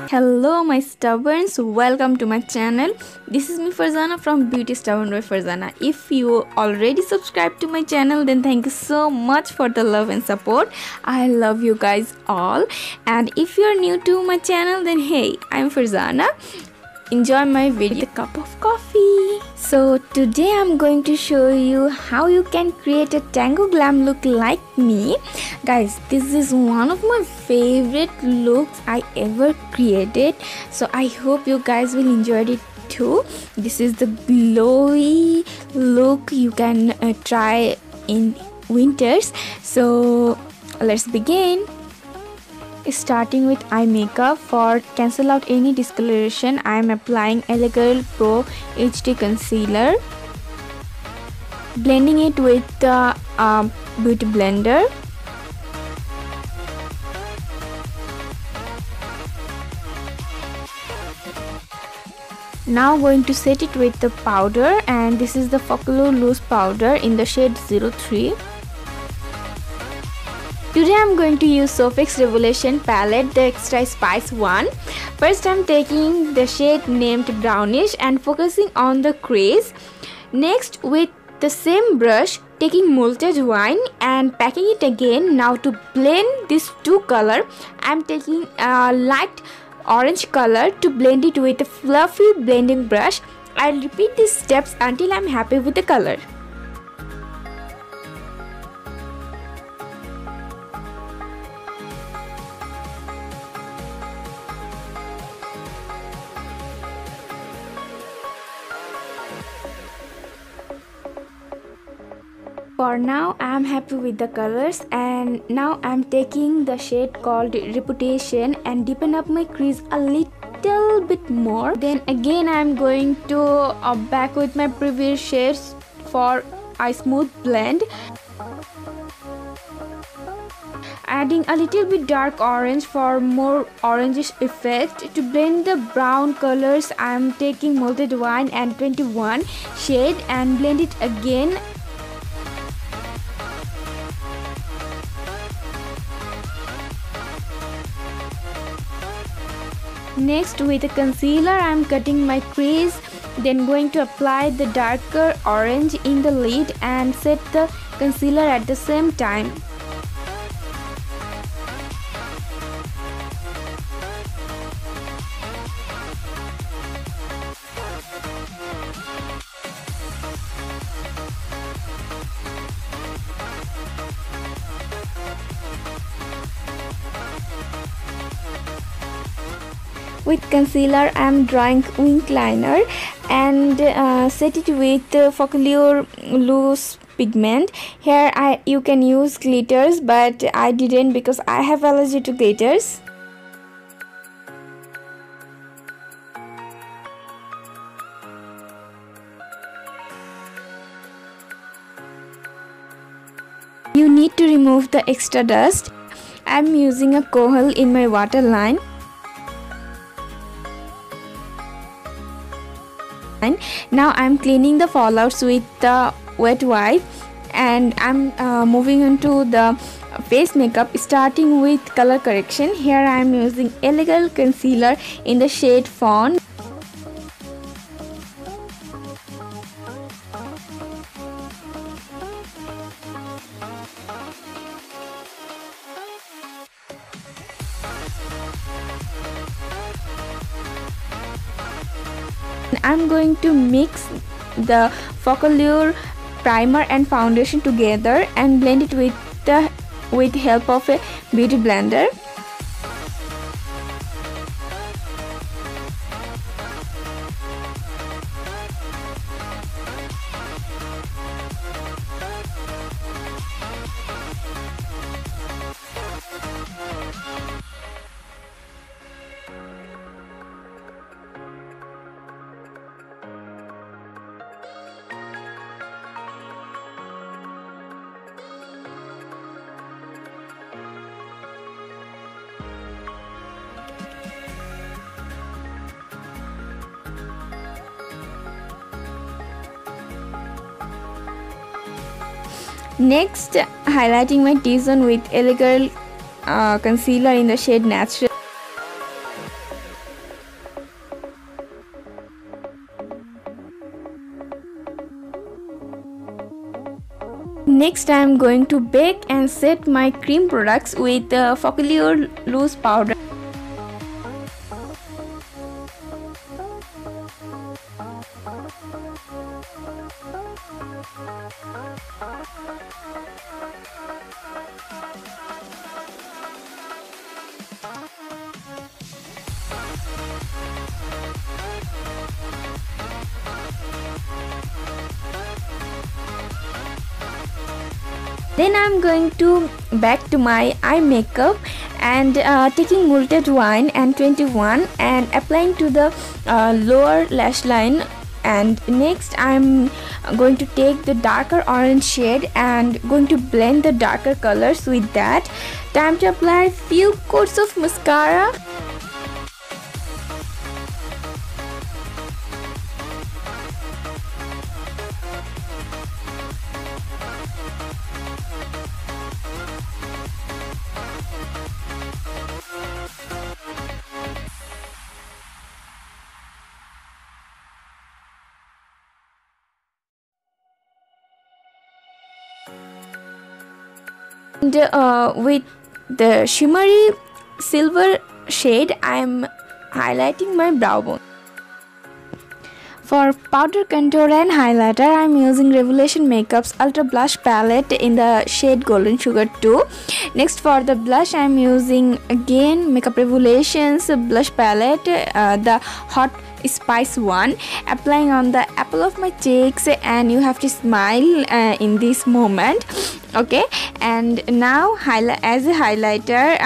Hello my stubborns, welcome to my channel. This is me Farzana from Beauty Stubborn by Farzana. If you already subscribed to my channel, then thank you so much for the love and support. I love you guys all. And if you're new to my channel, then hey, I'm Farzana. Enjoy my video with a cup of coffee. So today I'm going to show you how you can create a Tango Glam look like me. Guys, this is one of my favorite looks I ever created. So I hope you guys will enjoy it too. This is the glowy look you can try in winters. So let's begin. Starting with eye makeup. For cancel out any discoloration, I am applying Elegant Pro HD concealer, blending it with the beauty blender. Now going to set it with the powder, and this is the Focallure loose powder in the shade 03. Today I am going to use Soph's Revelation palette, the Extra Spice one. First I am taking the shade named Brownish and focusing on the crease. Next, with the same brush, taking Malted Wine and packing it again. Now to blend these two colors, I am taking a light orange color to blend it with a fluffy blending brush. I will repeat these steps until I am happy with the color. For now I am happy with the colors, and now I am taking the shade called Reputation and deepen up my crease a little bit more. Then again I am going to back with my previous shades for a smooth blend. Adding a little bit dark orange for more orangish effect. To blend the brown colors, I am taking Malted Wine and 21 shade and blend it again. Next, with a concealer, I am cutting my crease, then going to apply the darker orange in the lid and set the concealer at the same time. With concealer, I am drawing wing liner and set it with Focallure loose pigment. Here you can use glitters, but I didn't because I have allergy to glitters. You need to remove the extra dust. I am using a coal in my waterline. Now I am cleaning the fallouts with the wet wipe, and I am moving into the face makeup, starting with color correction. Here I am using Elegant concealer in the shade Fawn. I'm going to mix the Focallure primer and foundation together and blend it with help of a beauty blender. Next, highlighting my T-zone with Elegant concealer in the shade Natural. Next I am going to bake and set my cream products with Focallure loose powder. Then I'm going to back to my eye makeup and taking molted wine and 21 and applying to the lower lash line. And next I'm going to take the darker orange shade and going to blend the darker colors with that. Time to apply few coats of mascara. And with the shimmery silver shade I am highlighting my brow bone. For powder contour and highlighter I am using Revelation Makeup's Ultra Blush Palette in the shade Golden Sugar 2. Next for the blush I am using again Makeup Revelations Blush Palette, the Hot Spice one, applying on the apple of my cheeks, and you have to smile in this moment. Okay, and now as a highlighter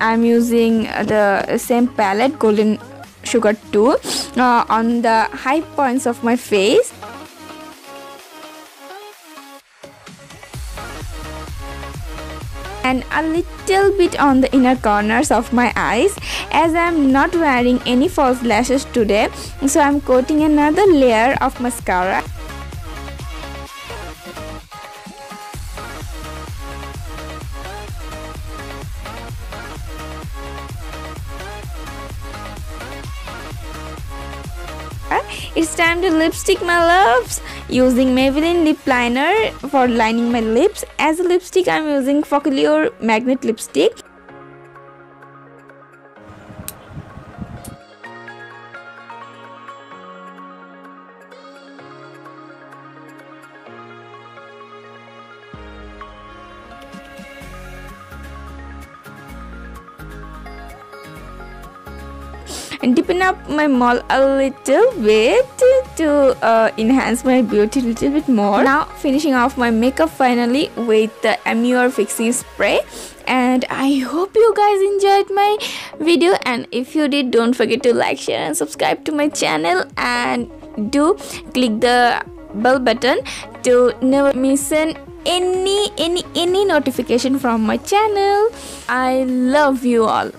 I'm using the same palette Golden Sugar 2 on the high points of my face. And a little bit on the inner corners of my eyes, as I am not wearing any false lashes today, so I am coating another layer of mascara. It's time to lipstick my lips using Maybelline lip liner for lining my lips. As a lipstick I'm using Focallure magnet lipstick. And deepen up my mole a little bit to enhance my beauty a little bit more. Now finishing off my makeup finally with the Amure fixing spray. And I hope you guys enjoyed my video, and if you did, don't forget to like, share and subscribe to my channel, and do click the bell button to never miss any notification from my channel. I love you all.